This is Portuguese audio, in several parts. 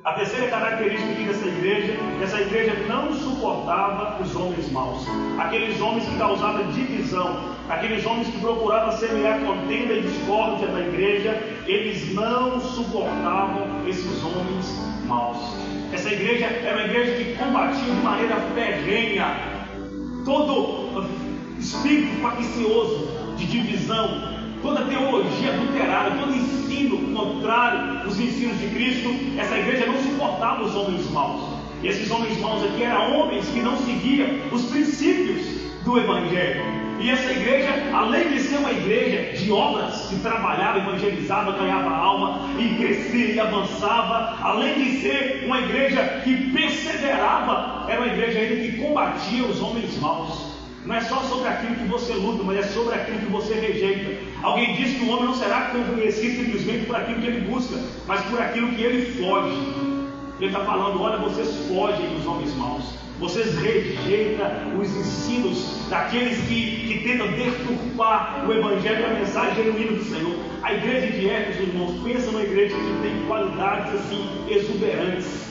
A terceira característica aqui dessa igreja, essa igreja não suportava os homens maus, aqueles homens que causavam divisão, aqueles homens que procuravam semear contenda e discórdia na igreja. Eles não suportavam esses homens maus. Essa igreja era uma igreja que combatia de maneira ferrenha todo espírito faccioso de divisão, toda teologia adulterada, todo ensino contrário aos ensinos de Cristo. Essa igreja não suportava os homens maus. E esses homens maus aqui eram homens que não seguiam os princípios do Evangelho. E essa igreja, além de ser uma igreja de obras, que trabalhava, evangelizava, ganhava alma e crescia e avançava, além de ser uma igreja que perseverava, era uma igreja ainda que combatia os homens maus. Não é só sobre aquilo que você luta, mas é sobre aquilo que você rejeita. Alguém diz que o homem não será conhecido simplesmente por aquilo que ele busca, mas por aquilo que ele foge. Ele está falando: olha, vocês fogem dos homens maus, vocês rejeitam os ensinos daqueles que tentam deturpar o Evangelho e a mensagem genuína do Senhor. A igreja de Éfeso, irmãos, pensa numa igreja que tem qualidades assim exuberantes,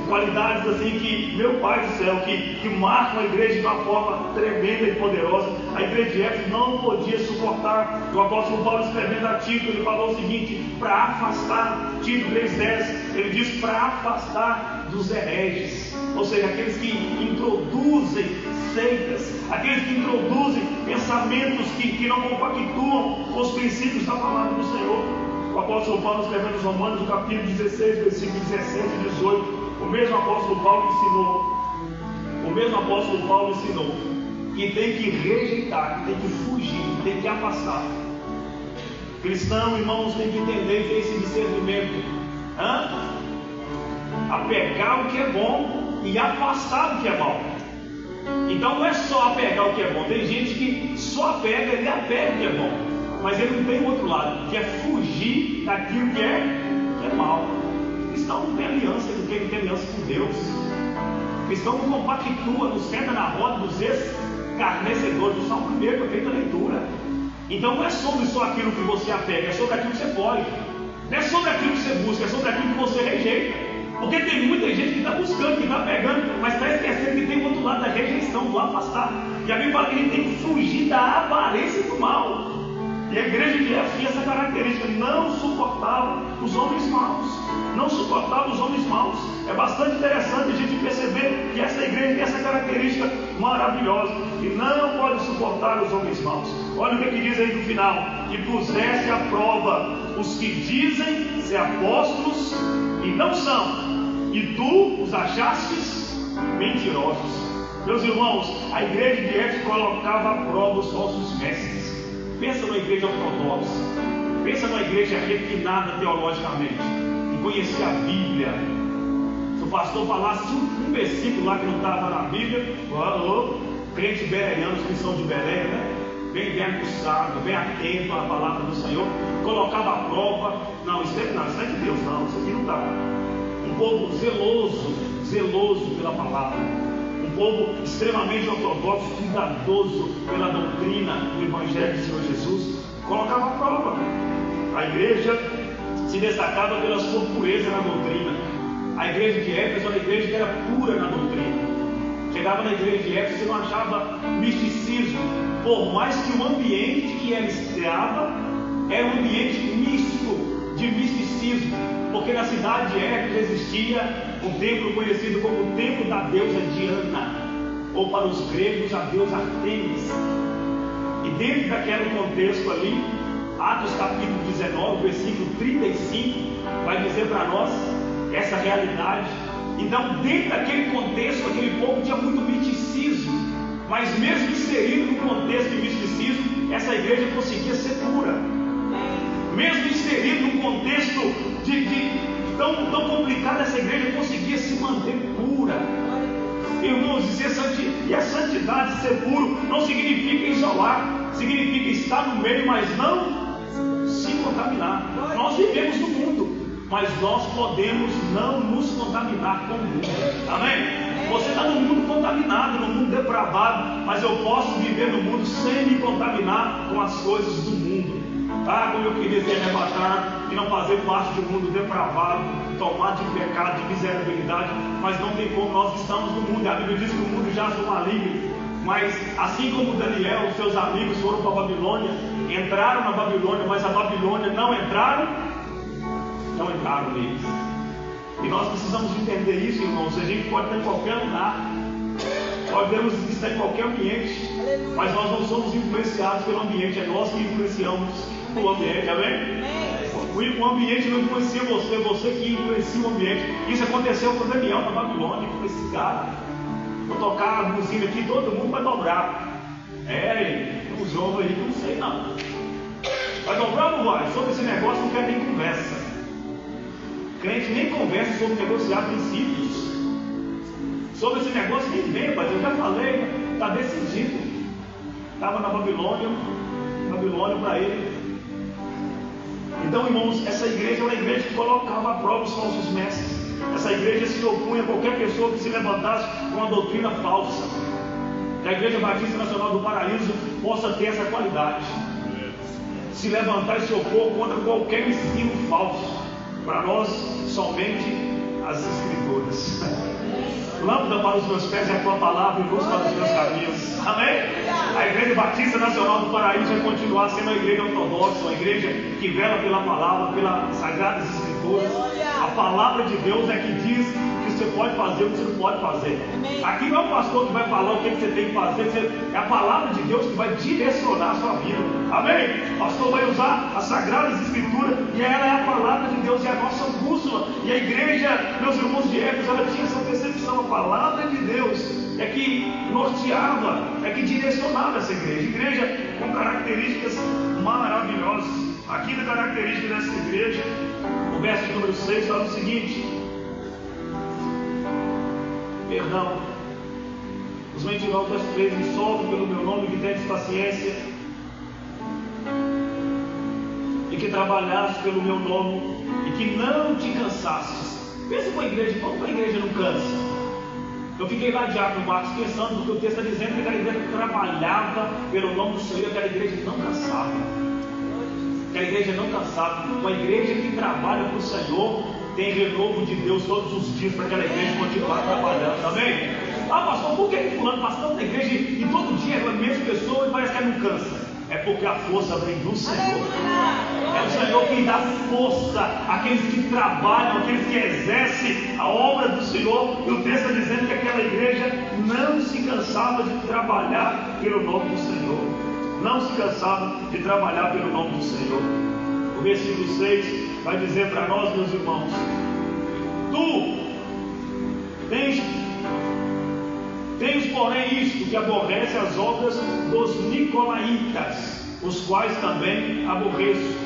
qualidades assim que, meu Pai do céu, que marcam a igreja de uma forma tremenda e poderosa. A igreja de Éfeso não podia suportar. O apóstolo Paulo, escrevendo a Tito, ele falou o seguinte: para afastar, Tito 3,10, ele diz: para afastar dos hereges, ou seja, aqueles que introduzem seitas, aqueles que introduzem pensamentos que não compactuam com os princípios da palavra do Senhor. O apóstolo Paulo, escrevendo os Romanos, no capítulo 16, versículo 17 e 18, o mesmo apóstolo Paulo ensinou que tem que rejeitar, que tem que fugir, que tem que afastar. Cristão, irmãos, tem que entender e ter esse discernimento, apegar o que é bom e afastar o que é mal. Então não é só apegar o que é bom. Tem gente que só apega, ele apega o que é bom, mas ele não tem o outro lado, que é fugir daquilo que é mal. O cristão não tem aliança, ele não tem aliança com Deus. O cristão não compactua, não senta na roda dos escarnecedores. Do Salmo 1, feita a leitura. Então não é sobre só aquilo que você apega, é sobre aquilo que você foge. Não é sobre aquilo que você busca, é sobre aquilo que você rejeita. Porque tem muita gente que está buscando, que está pegando, mas está esquecendo que tem o outro lado da rejeição, do afastar. E a Bíblia fala que ele tem que fugir da aparência do mal. E a igreja de Éfeso tinha essa característica: não suportava os homens maus. Não suportava os homens maus. É bastante interessante a gente perceber que essa igreja tem essa característica maravilhosa, que não pode suportar os homens maus. Olha o que diz aí no final: que pusesse à prova os que dizem ser apóstolos e não são, e tu os achastes mentirosos. Meus irmãos, a igreja de Éfeso colocava à prova os falsos mestres. Pensa numa igreja ortodoxa, pensa numa igreja refinada teologicamente, que conhecia a Bíblia. Se o pastor falasse um versículo lá que não estava na Bíblia, crentes bereanos que são de Belém, né? Bem aguçado, bem atento à palavra do Senhor, colocava a prova. Não, isso é de Deus, não, isso aqui não está. Um povo zeloso pela palavra, um povo extremamente ortodoxo, cuidadoso pela doutrina do Evangelho do Senhor Jesus, colocava a prova. A igreja se destacava pela sua pureza na doutrina. A igreja de Éfeso era uma igreja que era pura na doutrina. Chegava na igreja de Éfeso e não achava misticismo, por mais que o ambiente que ela estava era um ambiente místico, de misticismo, porque na cidade de Éfeso existia um templo conhecido como o templo da deusa Diana, ou para os gregos a deusa Artemis. E dentro daquele contexto ali, Atos capítulo 19, versículo 35, vai dizer para nós essa realidade. Então, dentro daquele contexto, aquele povo tinha muito misticismo, mas mesmo inserido no contexto de misticismo, essa igreja conseguia ser pura. Mesmo inserido num contexto tão complicado, essa igreja conseguia se manter pura. Irmãos, e a santidade, ser puro, não significa isolar, significa estar no meio, mas não se contaminar. Nós vivemos no mundo, mas nós podemos não nos contaminar com o mundo. Amém? Você está no mundo contaminado, no mundo depravado, mas eu posso viver no mundo sem me contaminar com as coisas do mundo. Como eu queria ser arrebatado e não fazer parte de um mundo depravado, tomado de pecado, de miserabilidade, mas não tem como, nós estamos no mundo. A Bíblia diz que o mundo jaz no maligno, mas assim como Daniel, seus amigos foram para a Babilônia, entraram na Babilônia, mas a Babilônia não entraram neles. E nós precisamos entender isso, irmãos. A gente pode estar em qualquer lugar, podemos estar em qualquer ambiente, mas nós não somos influenciados pelo ambiente, é nós que influenciamos o ambiente, amém? O ambiente não influencia você, você que influencia o ambiente. Isso aconteceu com Daniel na Babilônia, com esse cara. Vou tocar a buzina aqui, todo mundo vai dobrar. Tem uns jovens aí que não sei não. Vai dobrar ou não vai? Sobre esse negócio não quer nem conversa. Crente nem conversa sobre negociar princípios. Sobre esse negócio nem vem, mas eu já falei, está decidido. Estava na Babilônia para ele. Então, irmãos, essa igreja é uma igreja que colocava à prova os falsos mestres. Essa igreja se opunha a qualquer pessoa que se levantasse com uma doutrina falsa. Que a Igreja Batista Nacional do Paraíso possa ter essa qualidade. Se levantar e se opor contra qualquer ensino falso. Para nós, somente as Escrituras. Lâmpada para os meus pés é a tua palavra e luz para os meus caminhos. Amém? A Igreja Batista Nacional do Paraíso vai continuar sendo uma igreja ortodoxa, uma igreja que vela pela palavra, pelas sagradas Escrituras. A palavra de Deus é que diz que você pode fazer o que você não pode fazer. Aqui não é o pastor que vai falar o que você tem que fazer, é a palavra de Deus que vai direcionar a sua vida. Amém? O pastor vai usar as sagradas Escrituras e ela é a palavra de Deus, é a nossa bússola. E a igreja, meus irmãos de Éfeso, ela tinha essa percepção. A palavra de Deus é que norteava, é que direcionava essa igreja. Igreja com características maravilhosas. Aqui na característica dessa igreja, no verso de número 6, fala o seguinte: perdão, os mentirosos das 13 sofrem pelo meu nome, que tendes paciência e que trabalhaste pelo meu nome e que não te cansastes. Pensa com a igreja, como a igreja não cansa? Eu fiquei lá de Diácono Marcos pensando no que o texto está dizendo, que aquela igreja trabalhava pelo nome do Senhor, aquela igreja não cansava. Aquela igreja não cansava. Uma igreja que trabalha para o Senhor tem renovo de Deus todos os dias para aquela igreja continuar trabalhando. Amém? Pastor, por que fulano passa tanto na igreja e todo dia é a mesma pessoa e parece que não cansa? É porque a força vem do Senhor. É o Senhor quem dá força àqueles que trabalham, àqueles que exercem a obra do Senhor. E o texto está dizendo que aquela igreja não se cansava de trabalhar pelo nome do Senhor. Não se cansava de trabalhar pelo nome do Senhor. O versículo 6 vai dizer para nós, meus irmãos: tu tens, porém, isto que aborrece as obras dos nicolaítas, os quais também aborreço.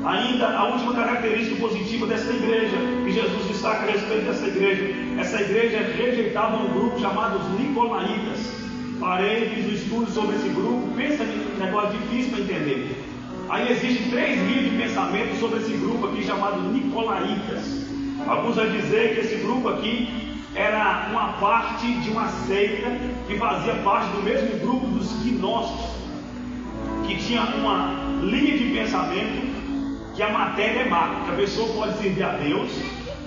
Ainda a última característica positiva dessa igreja, que Jesus destaca a respeito dessa igreja: essa igreja rejeitava um grupo chamado os nicolaítas. Parei, fiz um estudo sobre esse grupo. Pensa em negócio difícil para entender. Aí existem 3 linhas de pensamento sobre esse grupo aqui chamado nicolaítas. Alguns vão dizer que esse grupo aqui era uma parte de uma seita que fazia parte do mesmo grupo dos gnósticos, que tinha uma linha de pensamento que a matéria é má, que a pessoa pode servir a Deus,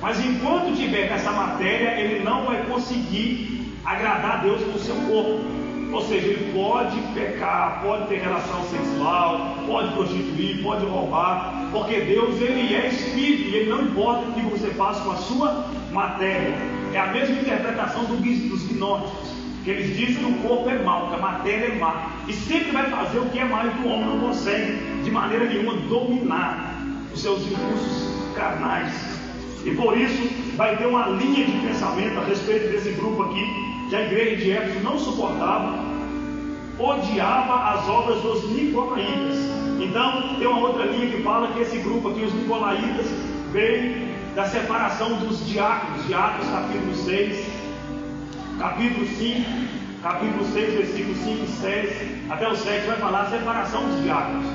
mas enquanto tiver nessa matéria, ele não vai conseguir agradar a Deus com o seu corpo. Ou seja, ele pode pecar, pode ter relação sexual, pode prostituir, pode roubar, porque Deus, ele é espírito e ele não importa o que você faça com a sua matéria. É a mesma interpretação dos gnósticos, que eles dizem que o corpo é mau, que a matéria é má, e sempre vai fazer o que é mau, e que o homem não consegue de maneira nenhuma dominar os seus impulsos carnais. E por isso vai ter uma linha de pensamento a respeito desse grupo aqui, que a igreja de Éfeso não suportava, odiava as obras dos nicolaítas. Então tem uma outra linha que fala que esse grupo aqui, os nicolaítas, veio da separação dos diáconos. Diáconos, capítulo 6, capítulo 5, capítulo 6, versículos 5 e 6 até o 7 vai falar a separação dos diáconos.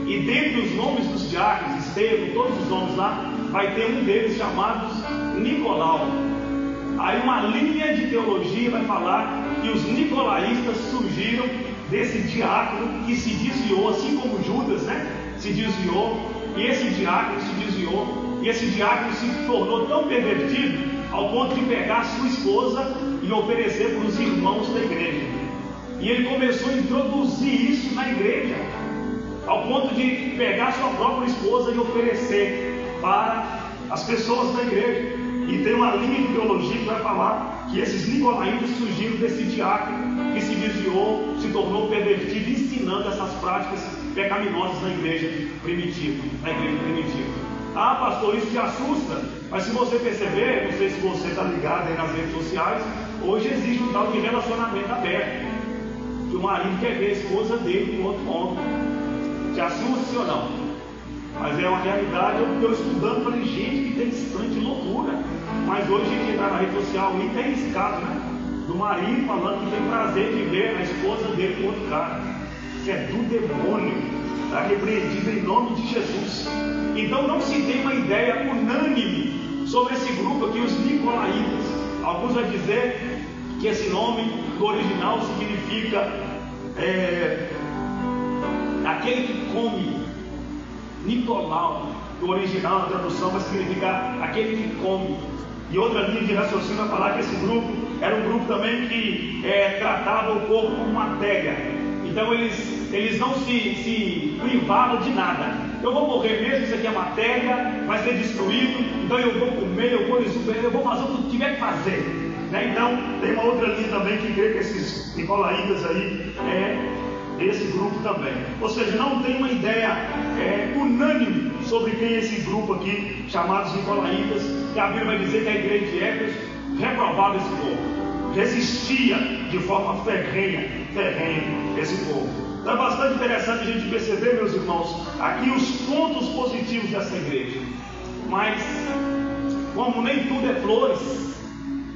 E dentre os nomes dos diáconos, Estevão, todos os nomes lá, vai ter um deles chamado Nicolau. Aí uma linha de teologia vai falar que os nicolaístas surgiram desse diácono que se desviou, assim como Judas, se desviou, e esse diácono se desviou E esse diácono se tornou tão pervertido ao ponto de pegar a sua esposa e oferecer para os irmãos da igreja. E ele começou a introduzir isso na igreja, ao ponto de pegar a sua própria esposa e oferecer para as pessoas da igreja. E tem uma linha de teologia que vai falar que esses nicolaítas surgiram desse diácono que se desviou, se tornou pervertido, ensinando essas práticas pecaminosas na igreja primitiva. Ah, pastor, isso te assusta? Mas se você perceber, não sei se você está ligado aí nas redes sociais, hoje existe um tal de relacionamento aberto, que o marido quer ver a esposa dele com outro homem. Te assusta, sim ou não? Mas é uma realidade. Eu estou estudando, falei, gente, que tem instante de loucura. Mas hoje a gente entra na rede social e tem esse caso, né? Do marido falando que tem prazer de ver a esposa dele com outro cara. Isso é do demônio. Está repreendido em nome de Jesus. Então não se tem uma ideia unânime sobre esse grupo aqui, os nicolaítas. Alguns vão dizer que esse nome do original significa aquele que come. Nicolau, do original, na tradução, vai significar aquele que come. E outra linha de raciocínio vai falar que esse grupo era um grupo também que tratava o corpo como matéria. Então eles não se privavam de nada. Eu vou morrer mesmo, isso aqui é matéria, vai ser destruído, então eu vou comer, eu vou exuberar, eu vou fazer o que tiver que fazer. Né? Então tem uma outra linha também que crê que esses nicolaítas aí desse grupo também. Ou seja, não tem uma ideia unânime sobre quem é esse grupo aqui, chamados nicolaítas, que a Bíblia vai dizer que a igreja de Éfeso reprovava esse povo, resistia de forma ferrenha esse povo. Então é bastante interessante a gente perceber, meus irmãos, aqui os pontos positivos dessa igreja. Mas, como nem tudo é flores,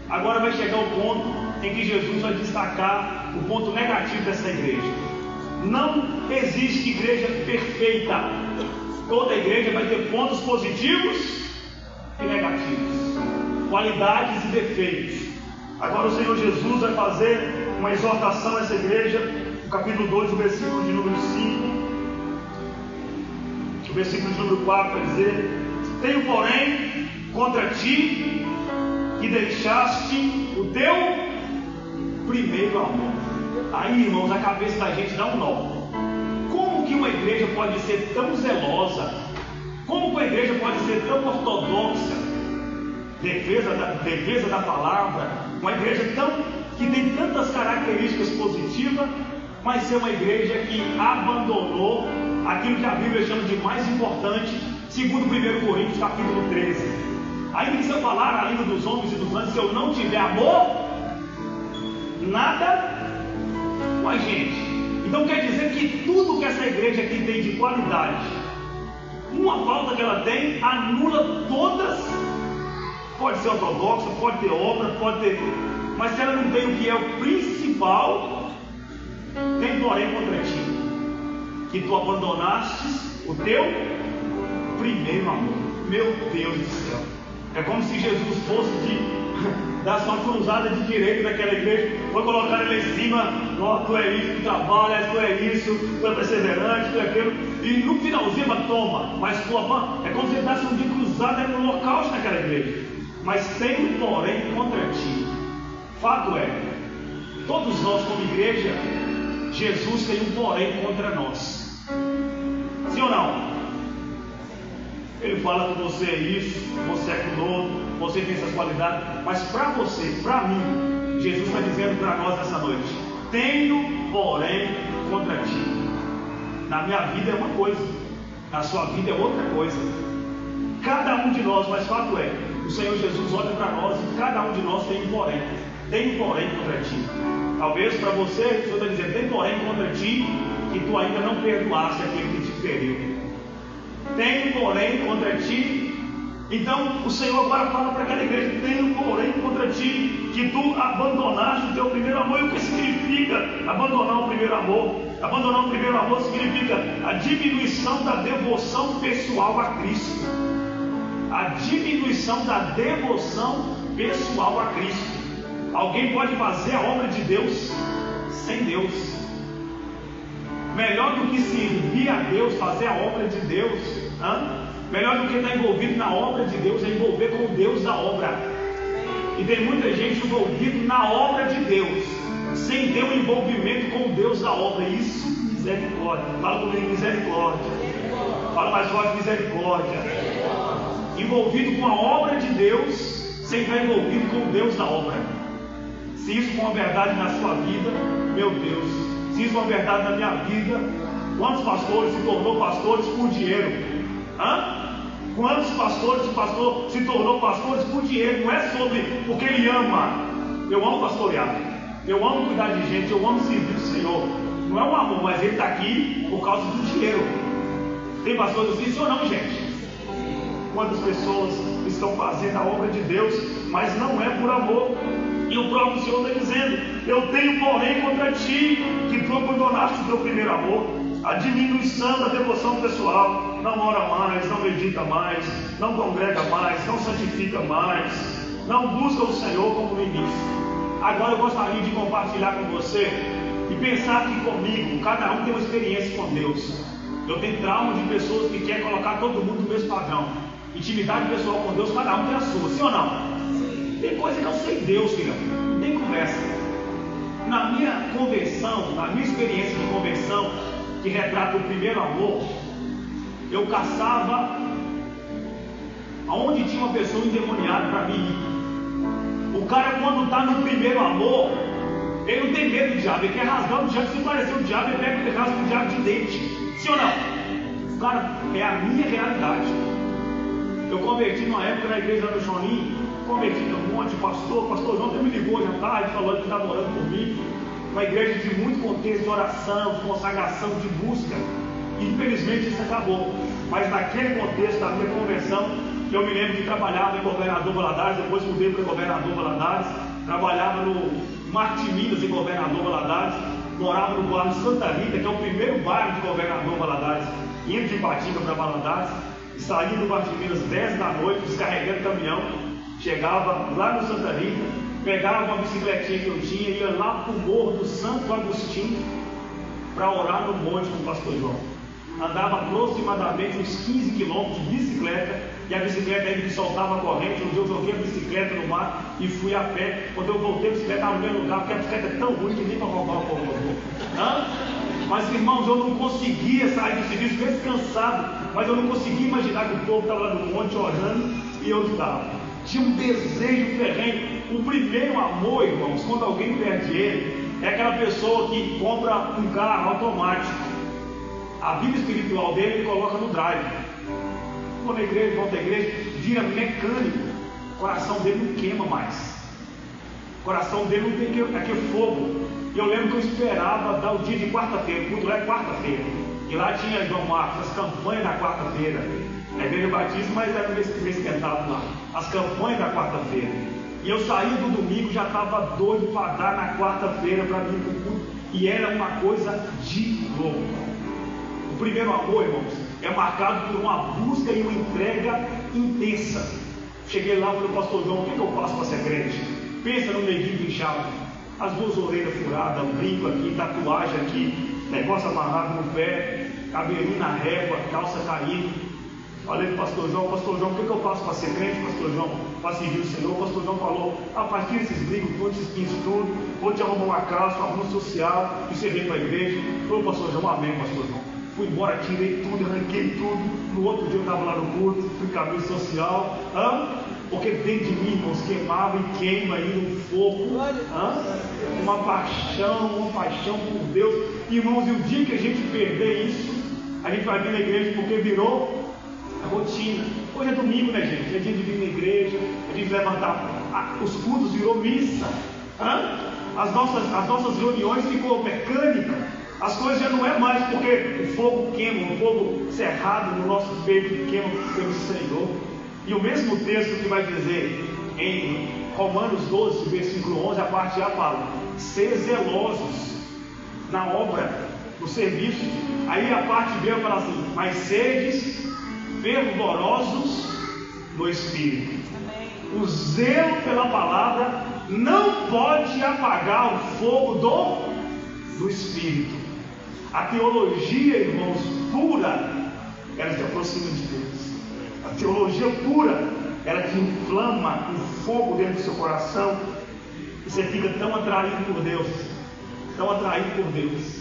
agora vai chegar o ponto em que Jesus vai destacar o ponto negativo dessa igreja. Não existe igreja perfeita. Toda igreja vai ter pontos positivos e negativos, qualidades e defeitos. Agora o Senhor Jesus vai fazer uma exortação a essa igreja, no capítulo 2, o versículo de número 5. O versículo de número 4 vai dizer: tenho, porém, contra ti que deixaste o teu primeiro amor. Aí, irmãos, a cabeça da gente dá um nó. Como que uma igreja pode ser tão zelosa? Como que uma igreja pode ser tão ortodoxa? Defesa da palavra. Uma igreja que tem tantas características positivas, mas ser uma igreja que abandonou aquilo que a Bíblia chama de mais importante, segundo 1 Coríntios capítulo 13. Ainda que se eu falar ainda dos homens e dos anjos, se eu não tiver amor, nada com a gente. Então quer dizer que tudo que essa igreja aqui tem de qualidade, uma falta que ela tem, anula todas. Pode ser ortodoxa, pode ter obra, pode ter, mas se ela não tem o que é o principal, tem porém contra ti, que tu abandonaste o teu primeiro amor. Meu Deus do céu, é como se Jesus fosse dar uma cruzada de direito daquela igreja, foi colocar ele em cima: oh, tu é isso, tu trabalha, tu é isso, tu é perseverante, tu é aquilo, e no finalzinho, toma, mas tu é como se ele desse um de cruzada no holocausto naquela igreja. Mas tenho, porém, contra ti. Fato é, todos nós como igreja, Jesus tem um porém contra nós. Sim ou não? Ele fala que você é isso, você é aquilo outro, você tem essas qualidades, mas para você, para mim, Jesus está dizendo para nós nessa noite: tenho, porém, contra ti. Na minha vida é uma coisa, na sua vida é outra coisa. Cada um de nós, mas fato é, o Senhor Jesus olha para nós e cada um de nós tem um porém. Tem um porém contra ti. Talvez para você, o Senhor está dizendo: tem porém contra ti, que tu ainda não perdoaste aquele que te feriu. Tem porém contra ti. Então o Senhor agora fala para aquela igreja: tenho porém contra ti, que tu abandonaste o teu primeiro amor. E o que significa abandonar o primeiro amor? Abandonar o primeiro amor significa a diminuição da devoção pessoal a Cristo. A diminuição da devoção pessoal a Cristo. Alguém pode fazer a obra de Deus sem Deus. Melhor do que servir a Deus, fazer a obra de Deus, Melhor do que estar envolvido na obra de Deus é envolver com o Deus da obra. E tem muita gente envolvida na obra de Deus, sem ter um envolvimento com o Deus da obra. Isso, misericórdia. Fala comigo, misericórdia. Fala mais forte, misericórdia. Envolvido com a obra de Deus, sem estar envolvido com o Deus da obra. Se isso for uma verdade na sua vida, meu Deus, se isso for uma verdade na minha vida, quantos pastores se tornou pastores por dinheiro? Quantos pastores se tornou pastores por dinheiro? Não é sobre porque ele ama. Eu amo pastorear, eu amo cuidar de gente, eu amo servir o Senhor. Não é um amor, mas ele está aqui por causa do dinheiro. Tem pastores assim, sim ou não, gente? Quantas pessoas estão fazendo a obra de Deus, mas não é por amor. E o próprio Senhor está dizendo: eu tenho porém contra ti, que tu abandonaste o teu primeiro amor. A diminuição da devoção pessoal, não ora mais, não medita mais, não congrega mais, não santifica mais, não busca o Senhor como no início. Agora eu gostaria de compartilhar com você e pensar aqui comigo. Cada um tem uma experiência com Deus. Eu tenho trauma de pessoas que querem colocar todo mundo no mesmo padrão. Intimidade pessoal com Deus, cada um tem a sua, sim ou não? Tem coisa que eu sei Deus, filha, não tem conversa. Na minha conversão, na minha experiência de conversão, que retrata o primeiro amor, eu caçava aonde tinha uma pessoa endemoniada para mim. O cara, quando está no primeiro amor, ele não tem medo do diabo, ele quer rasgar o diabo. Se parecer o diabo, ele pega e rasga o diabo de dente, sim ou não? O cara, é a minha realidade. Eu converti numa época na igreja do Joninho, converti um monte de pastor João até me ligou hoje à tarde, falando que estava orando por mim. Uma igreja de muito contexto de oração, de consagração, de busca. Infelizmente isso acabou. Mas naquele contexto da minha conversão, eu me lembro que trabalhava em Governador Valadares, depois mudei para Governador Valadares, trabalhava no Martim Minas em Governador Valadares, morava no bairro Santa Rita, que é o primeiro bairro de Governador Valadares, indo de Ipatinga para Valadares, e saía do Martim Minas 10 da noite, descarregando caminhão, chegava lá no Santa Rita, pegava uma bicicletinha que eu tinha e ia lá para o Morro do Santo Agostinho para orar no monte com o pastor João. Andava aproximadamente uns 15 quilômetros de bicicleta, e a bicicleta ainda soltava a corrente. Um dia eu joguei a bicicleta no mar e fui a pé. Quando eu voltei, a bicicleta estava no mesmo lugar, porque a bicicleta é tão ruim que nem para roubar o povo. Mas irmãos, eu não conseguia sair do serviço, mesmo cansado, mas eu não conseguia imaginar que o povo estava lá no monte orando e eu estava. Tinha um desejo ferrenho. O primeiro amor, irmãos, quando alguém perde ele, é aquela pessoa que compra um carro automático. A vida espiritual dele ele coloca no drive. Quando a igreja, volta à igreja, vira mecânico. O coração dele não queima mais. O coração dele não tem aquele fogo. E eu lembro que eu esperava dar o dia de quarta-feira. O culto lá é quarta-feira. E lá tinha, João Marcos, as campanhas da quarta-feira. A igreja batista, mas era meio esquentado lá. As campanhas da quarta-feira. E eu saí do domingo, já estava doido para dar na quarta-feira para vir para o culto. E era uma coisa de louco. O primeiro amor, irmãos, é marcado por uma busca e uma entrega intensa. Cheguei lá e falei: pastor João, o que eu faço para ser crente? Pensa no neguinho inchado, as duas orelhas furadas, um brinco aqui, tatuagem aqui, negócio amarrado no pé, cabelinho na régua, calça caída. Falei para o pastor João: o que eu faço para ser crente, pastor João? Para seguir o Senhor. O pastor João falou: a partir desses brincos, todos esses pintos, tudo, vou te arrumar uma casa, uma rua social, e você vem para a igreja. Falei: pastor João, amém, pastor João. Fui embora, tirei tudo, arranquei tudo. No outro dia eu estava lá no culto, fui caminho social. Porque dentro de mim, irmãos, queimava e queima ainda um fogo. Uma paixão por Deus. Irmãos, e o dia que a gente perder isso, a gente vai vir na igreja porque virou a rotina. Hoje é domingo, né, gente? É dia de vir na igreja, a gente levantar. Os cultos virou missa. As nossas reuniões ficou mecânica. As coisas já não é mais porque o fogo queima, o fogo cerrado no nosso peito que queima pelo Senhor. E o mesmo texto que vai dizer em Romanos 12, versículo 11, a parte A fala: ser zelosos na obra, no serviço. Aí a parte B fala assim: mas sedes fervorosos no Espírito. O zelo pela palavra não pode apagar o fogo do Espírito. A teologia, irmãos, pura, ela se aproxima de Deus. A teologia pura, ela te inflama um fogo dentro do seu coração, e você fica tão atraído por Deus, tão atraído por Deus,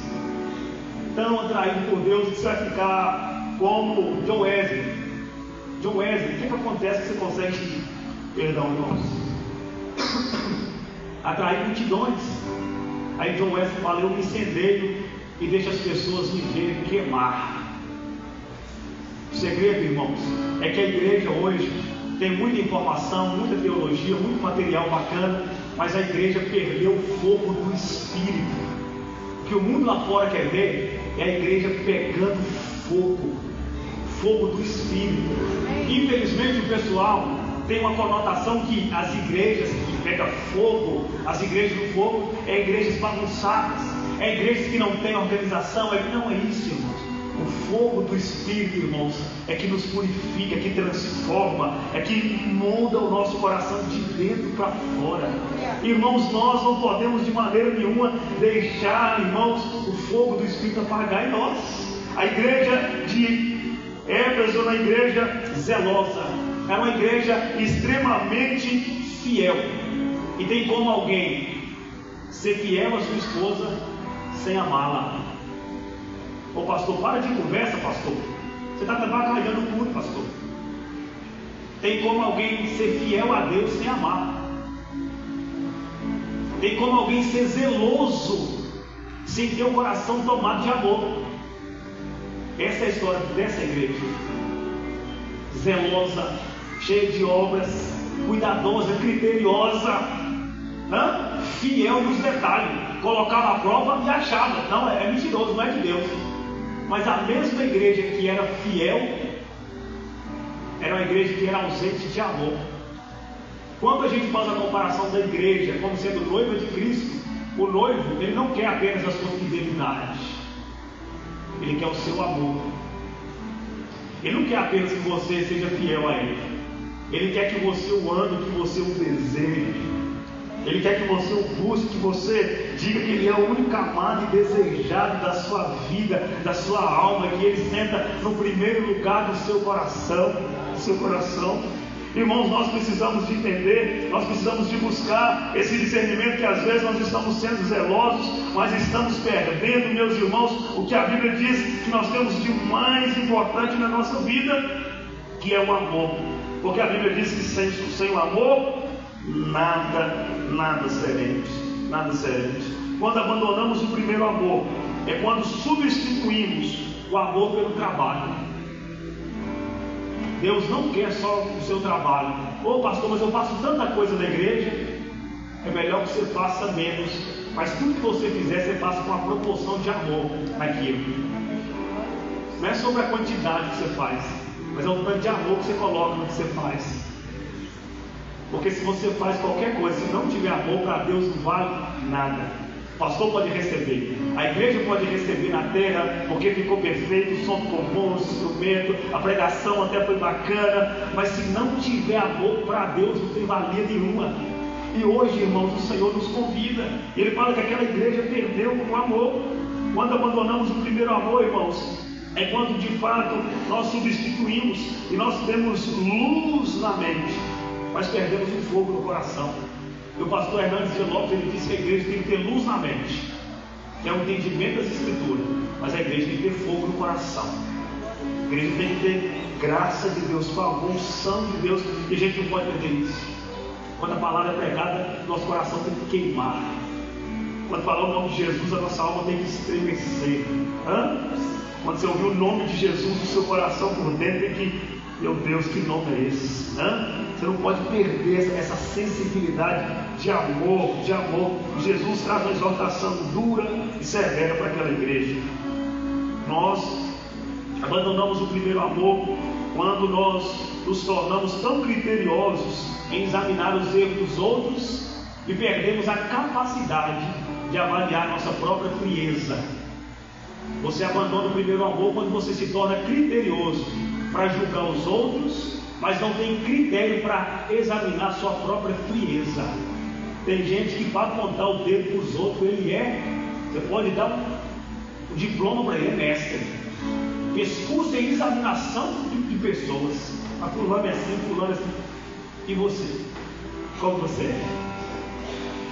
tão atraído por Deus, que você vai ficar como John Wesley. John Wesley, o que acontece que você consegue, perdão, irmãos, atrair multidões? Aí John Wesley fala: eu me incendeio e deixo as pessoas me verem queimar. O segredo, irmãos, é que a igreja hoje tem muita informação, muita teologia, muito material bacana, mas a igreja perdeu o fogo do Espírito. O que o mundo lá fora quer ver é a igreja pegando fogo do Espírito. Infelizmente o pessoal tem uma conotação que as igrejas que pegam fogo, as igrejas do fogo, é igrejas bagunçadas, é igrejas que não têm organização. Não é isso, irmãos. O fogo do Espírito, irmãos, é que nos purifica, é que transforma, é que molda o nosso coração de dentro para fora. Irmãos, nós não podemos de maneira nenhuma deixar, irmãos, o fogo do Espírito apagar em nós. A igreja de Éfeso era uma igreja zelosa, era uma igreja extremamente fiel. E tem como alguém ser fiel à sua esposa sem amá-la? Ô pastor, para de conversa, pastor. Você está carregando tudo, pastor. Tem como alguém ser fiel a Deus sem amar? Tem como alguém ser zeloso sem ter o coração tomado de amor? Essa é a história dessa igreja. Zelosa, cheia de obras, cuidadosa, criteriosa, fiel nos detalhes. Colocava a prova e achava. Não, é mentiroso, não é de Deus. Mas a mesma igreja que era fiel era uma igreja que era ausente de amor. Quando a gente faz a comparação da igreja como sendo noiva de Cristo, o noivo, ele não quer apenas a sua fidelidade, ele quer o seu amor. Ele não quer apenas que você seja fiel a ele, ele quer que você o ame, que você o deseje. Ele quer que você o busque, que você diga que ele é o único amado e desejado da sua vida, da sua alma, que ele senta no primeiro lugar do seu coração, Irmãos, nós precisamos de entender, nós precisamos de buscar esse discernimento, que às vezes nós estamos sendo zelosos, mas estamos perdendo, meus irmãos, o que a Bíblia diz que nós temos de mais importante na nossa vida, que é o amor. Porque a Bíblia diz que sem o amor nada seremos. Quando abandonamos o primeiro amor, é quando substituímos o amor pelo trabalho. Deus não quer só o seu trabalho. Ô pastor, mas eu faço tanta coisa na igreja. É melhor que você faça menos, mas tudo que você fizer, você faça com uma proporção de amor naquilo. Não é sobre a quantidade que você faz, mas é o tanto de amor que você coloca no que você faz. Porque se você faz qualquer coisa, se não tiver amor, para Deus não vale nada. O pastor pode receber, a igreja pode receber na terra, porque ficou perfeito, o som ficou bom, os instrumentos, a pregação até foi bacana, mas se não tiver amor, para Deus não tem valia nenhuma. E hoje, irmãos, o Senhor nos convida. Ele fala que aquela igreja perdeu o amor. Quando abandonamos o primeiro amor, irmãos, é quando de fato nós substituímos e nós temos luz na mente, mas perdemos o fogo no coração. E o pastor Hernandes de Lopes, ele disse que a igreja tem que ter luz na mente, que é o entendimento das escrituras, mas a igreja tem que ter fogo no coração. A igreja tem que ter graça de Deus, favor, unção de Deus, e a gente não pode perder isso. Quando a palavra é pregada, nosso coração tem que queimar. Quando falar o nome de Jesus, a nossa alma tem que estremecer. Quando você ouvir o nome de Jesus no seu coração por dentro, tem que, meu Deus, que nome é esse? Você não pode perder essa sensibilidade de amor, Jesus traz uma exortação dura e severa para aquela igreja. Nós abandonamos o primeiro amor quando nós nos tornamos tão criteriosos em examinar os erros dos outros e perdemos a capacidade de avaliar nossa própria frieza. Você abandona o primeiro amor quando você se torna criterioso para julgar os outros, mas não tem critério para examinar sua própria frieza. Tem gente que para apontar o dedo para os outros, você pode dar um diploma para ele, é mestre. Pescurso em examinação de pessoas. A fulano é assim, fulano é assim. E você? Como você é?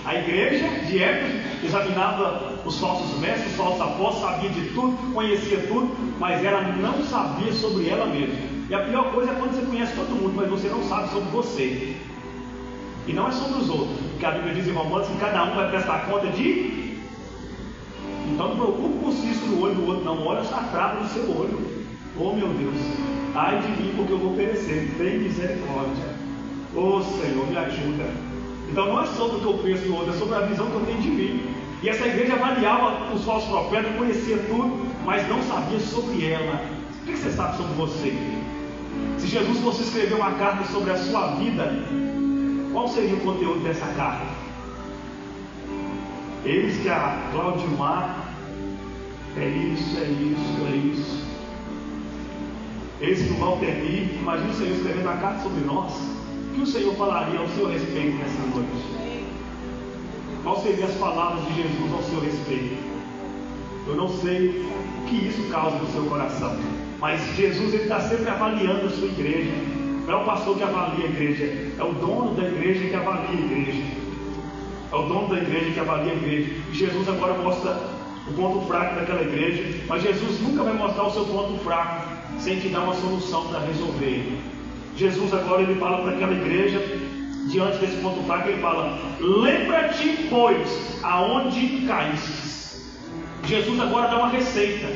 A igreja de Éfeso examinava os falsos mestres, os falsos apóstolos, sabia de tudo, conhecia tudo, mas ela não sabia sobre ela mesma. E a pior coisa é quando você conhece todo mundo, mas você não sabe sobre você. E não é sobre os outros, porque a Bíblia diz em Romanos que cada um vai prestar conta de. Então não preocupe com o cisco no olho do outro, não. Olha essa trava no seu olho. Oh meu Deus, ai de mim, porque eu vou perecer. Tem misericórdia. Oh Senhor, me ajuda. Então não é sobre o que eu penso do outro, é sobre a visão que eu tenho de mim. E essa igreja avaliava os falsos profetas, conhecia tudo, mas não sabia sobre ela. O que você sabe sobre você? Se Jesus fosse escrever uma carta sobre a sua vida, qual seria o conteúdo dessa carta? Eis que a Claudimar é isso, é isso, é isso. Eis que o Valtemir, imagina o Senhor escrevendo a carta sobre nós. O que o Senhor falaria ao seu respeito nessa noite? Quais seriam as palavras de Jesus ao seu respeito? Eu não sei o que isso causa no seu coração, mas Jesus está sempre avaliando a sua igreja. Não é o pastor que avalia a igreja, é o dono da igreja que avalia a igreja. É o dono da igreja que avalia a igreja. E Jesus agora mostra o ponto fraco daquela igreja, mas Jesus nunca vai mostrar o seu ponto fraco sem te dar uma solução para resolver. Jesus agora ele fala para aquela igreja, diante desse ponto fraco, ele fala: lembra-te, pois, aonde caíste. Jesus agora dá uma receita.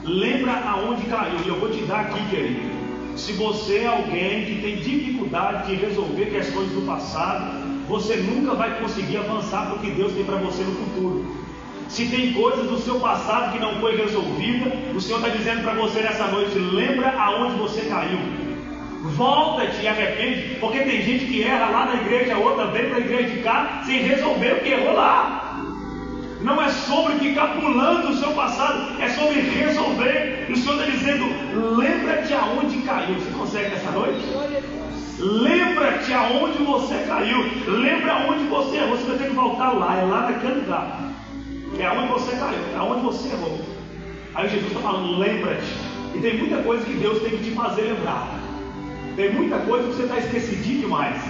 Lembra aonde caiu. E eu vou te dar aqui, querido. Se você é alguém que tem dificuldade de resolver questões do passado, você nunca vai conseguir avançar para o que Deus tem para você no futuro. Se tem coisas do seu passado que não foi resolvida, o Senhor está dizendo para você nessa noite: lembra aonde você caiu. Volta-te e arrepende, porque tem gente que erra lá na igreja, a outra vem para a igreja de cá sem resolver o que errou lá. Não é sobre ficar pulando o seu passado, é sobre resolver. E o Senhor está dizendo: lembra-te aonde caiu. Você consegue nessa noite? Lembra-te aonde você caiu. Lembra aonde você errou. Você vai ter que voltar lá, é lá naquele lugar. É aonde você caiu, é aonde você errou. Aí Jesus está falando: lembra-te. E tem muita coisa que Deus tem que te fazer lembrar. Tem muita coisa que você está esquecidinho demais.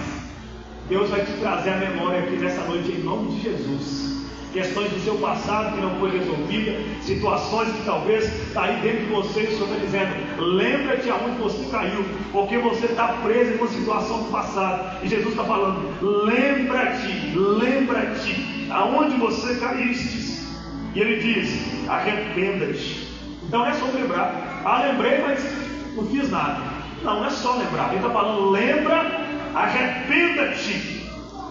Deus vai te trazer a memória aqui nessa noite em nome de Jesus. Questões do seu passado que não foi resolvida, situações que talvez está aí dentro de você, o Senhor está dizendo: lembra-te aonde você caiu, porque você está preso em uma situação do passado. E Jesus está falando: lembra-te, lembra-te aonde você caíste. E ele diz: arrependa-te. Então não é só lembrar. Ah, lembrei, mas não fiz nada. Não é só lembrar. Ele está falando: lembra, arrependa-te.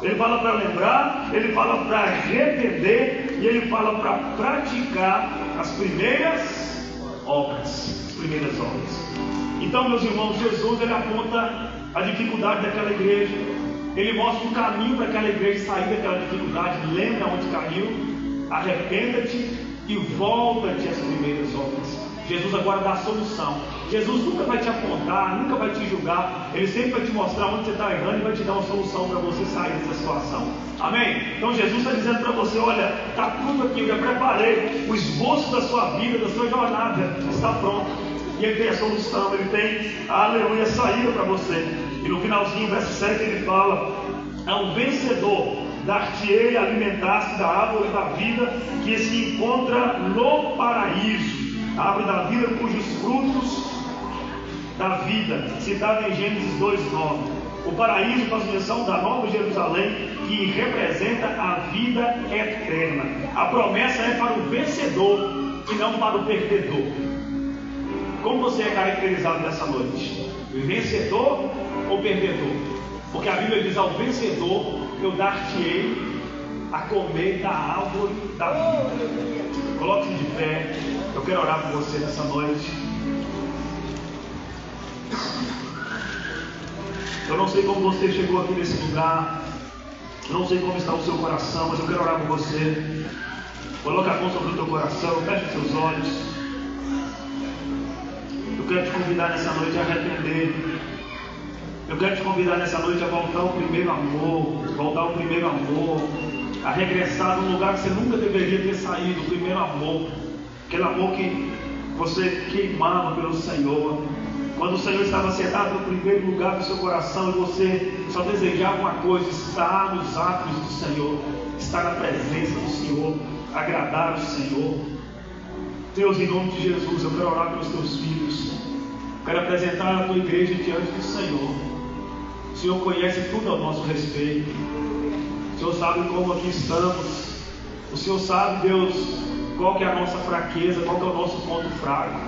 Ele fala para lembrar, ele fala para arrepender, e ele fala para praticar as primeiras obras. As primeiras obras. Então, meus irmãos, Jesus ele aponta a dificuldade daquela igreja. Ele mostra um caminho para aquela igreja sair daquela dificuldade. Lembra onde caiu, arrependa-te e volta-te às primeiras obras. Jesus agora dá a solução. Jesus nunca vai te apontar, nunca vai te julgar. Ele sempre vai te mostrar onde você está errando e vai te dar uma solução para você sair dessa situação. Amém? Então Jesus está dizendo para você: olha, está tudo aqui, eu já preparei. O esboço da sua vida, da sua jornada está pronto. E ele tem a solução, ele tem, aleluia, a saída para você. E no finalzinho, verso 7, ele fala: é um vencedor. Dar-te-ei alimentar-se da árvore da vida que se encontra no paraíso. A árvore da vida cujos frutos da vida, citado em Gênesis 2:9. O paraíso faz menção da Nova Jerusalém, que representa a vida eterna. A promessa é para o vencedor e não para o perdedor. Como você é caracterizado nessa noite? Vencedor ou perdedor? Porque a Bíblia diz: ao vencedor eu dar-te-ei a comer da árvore da vida. Coloque-se de pé. Eu quero orar por você nessa noite. Eu não sei como você chegou aqui nesse lugar, não sei como está o seu coração, mas eu quero orar por você. Coloque a mão sobre o teu coração, feche os seus olhos. Eu quero te convidar nessa noite a arrepender. Eu quero te convidar nessa noite a voltar ao primeiro amor, a regressar num lugar que você nunca deveria ter saído, o primeiro amor, aquele amor que você queimava pelo Senhor. Quando o Senhor estava sentado no primeiro lugar do seu coração e você só desejava uma coisa: estar nos atos do Senhor, estar na presença do Senhor, agradar o Senhor. Deus, em nome de Jesus, eu quero orar pelos teus filhos, quero apresentar a tua igreja diante do Senhor. O Senhor conhece tudo ao nosso respeito, o Senhor sabe como aqui estamos, o Senhor sabe, Deus, qual que é a nossa fraqueza, qual que é o nosso ponto fraco.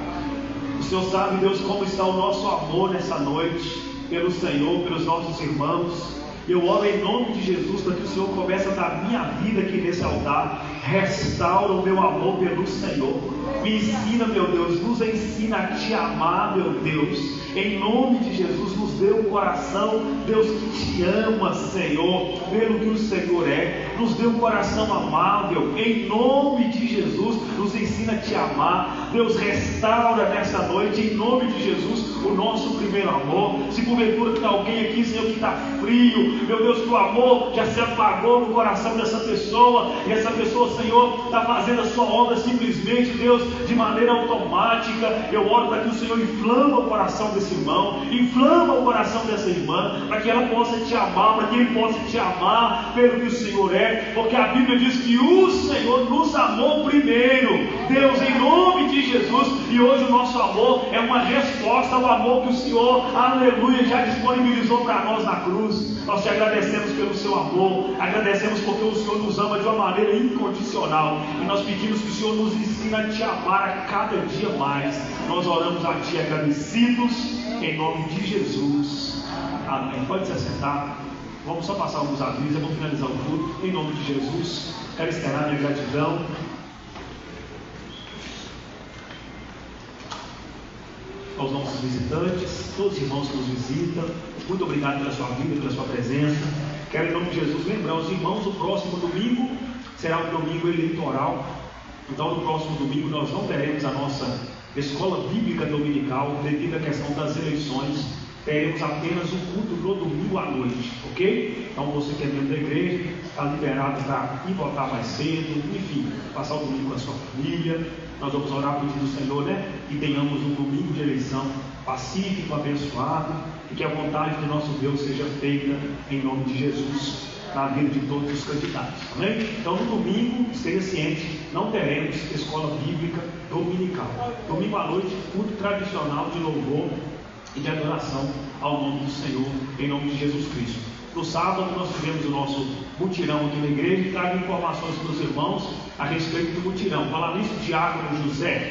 O Senhor sabe, Deus, como está o nosso amor nessa noite pelo Senhor, pelos nossos irmãos. Eu oro em nome de Jesus para que o Senhor comece a dar minha vida aqui nesse altar. Restaura o meu amor pelo Senhor. Me ensina, meu Deus, nos ensina a te amar, meu Deus. Em nome de Jesus, nos dê um coração, Deus, que te ama, Senhor, pelo que o Senhor é. Nos dê um coração amável, em nome de Jesus, nos ensina a te amar. Deus, restaura nessa noite, em nome de Jesus, o nosso primeiro amor. Se porventura tem alguém aqui, Senhor, que está frio, meu Deus, que o amor já se apagou no coração dessa pessoa, e essa pessoa, Senhor, está fazendo a sua obra simplesmente, Deus, de maneira automática. Eu oro para que o Senhor inflama o coração desse irmão, inflama o coração dessa irmã, para que ela possa te amar, para que ele possa te amar pelo que o Senhor é, porque a Bíblia diz que o Senhor nos amou primeiro. Deus, em nome de Jesus, e hoje o nosso amor é uma resposta ao amor que o Senhor, aleluia, já disponibilizou para nós na cruz. Nós te agradecemos pelo seu amor, agradecemos porque o Senhor nos ama de uma maneira incondicional, e nós pedimos que o Senhor nos ensine a te amar a cada dia mais. Nós oramos a ti agradecidos, em nome de Jesus, amém. Pode se assentar, vamos só passar alguns avisos, eu vou finalizar o culto, em nome de Jesus. Quero externar minha gratidão aos nossos visitantes, todos os irmãos que nos visitam. Muito obrigado pela sua vida, pela sua presença. Quero, em nome de Jesus, lembrar os irmãos: o próximo domingo será um domingo eleitoral. Então, no próximo domingo nós não teremos a nossa escola bíblica dominical devido à questão das eleições. Teremos apenas o culto no domingo à noite, ok? Então você que é membro da igreja está liberado para ir votar mais cedo, enfim, passar o domingo com a sua família. Nós vamos orar pedindo ao Senhor, que tenhamos um domingo de eleição pacífico, abençoado, e que a vontade do nosso Deus seja feita em nome de Jesus na vida de todos os candidatos, amém? Então no domingo, esteja ciente, não teremos escola bíblica dominical. Domingo à noite, culto tradicional de louvor e de adoração ao nome do Senhor, em nome de Jesus Cristo. No sábado nós tivemos o nosso mutirão aqui na igreja, e trago informações para os irmãos a respeito do mutirão. Falar nisso, Diácono José,